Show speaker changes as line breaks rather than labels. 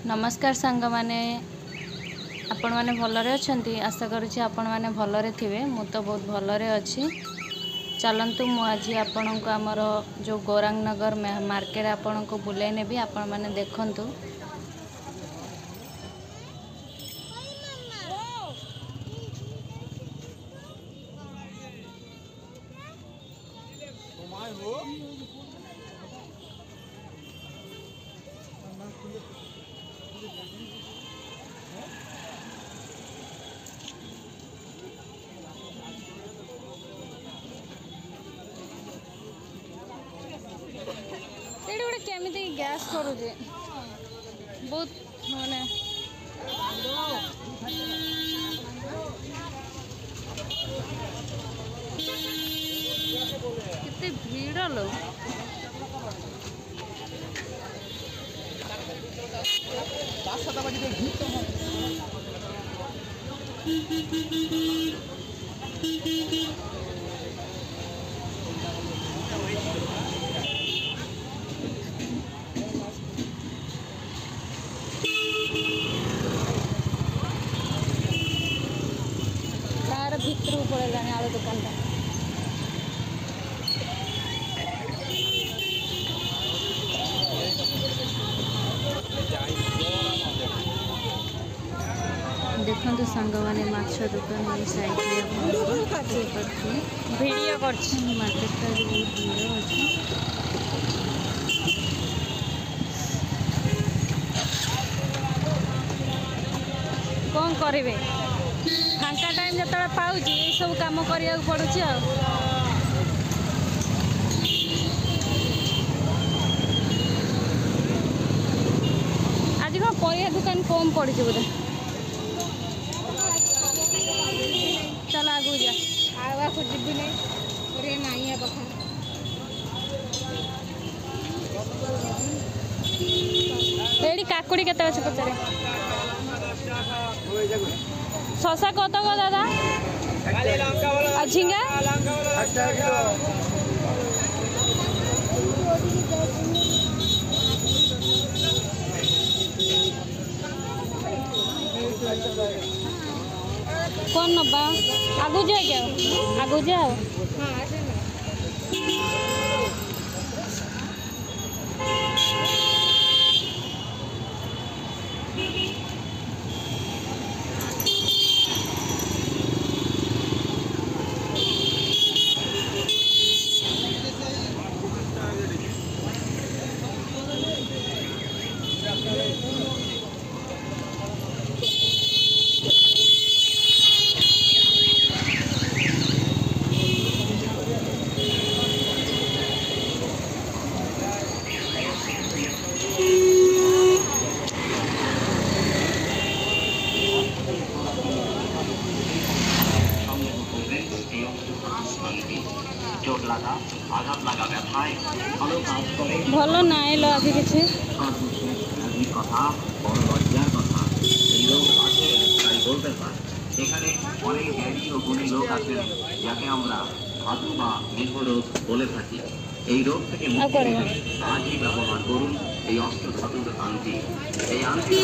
नमस्कार सांग माने आपण माने भलरे अछंती। आशा करूछि आपण माने भलरे थिबे। मु तो बहुत भलरे अछि। चलंतु मु आज आपण को हमर जो गौरांग नगर मार्केट आपण को बुलाई नेबी। आपण माने देखंतु गोटे केमी गैस करुचे बहुत माने कितने भीड़ लो तार भितर पड़ेगा आलू दुकान का देखो सांग मैंने माछ दुकान साइड वीडियो कर मार्केट का बहुत भीड़ अच्छी। कौन करेंगे फांका टाइम जो पाँच सब कम करने पड़ुची। आज कौन परिया दुकान कम पड़ी बोधे। चल आगू जा आवा को जीबी नहीं नहीं पाखा एडी काकुड़ी केते अछि पचारे शशा कत गो दादा आ झिंगा कौन नबा आगू जाए क्या आगू जाओ। भल नाई लो आज किसी
এখানে অনেক জ্ঞানী ও গুণী লোক আছেন যাকে আমরা ধাতু বা মেঘ রোগ বলে থাকি। এই রোগ থেকে মুক্তি পেতে আজই ব্যবহার করুন এই অস্ত্র ধাতুর আংটি। এই আংটি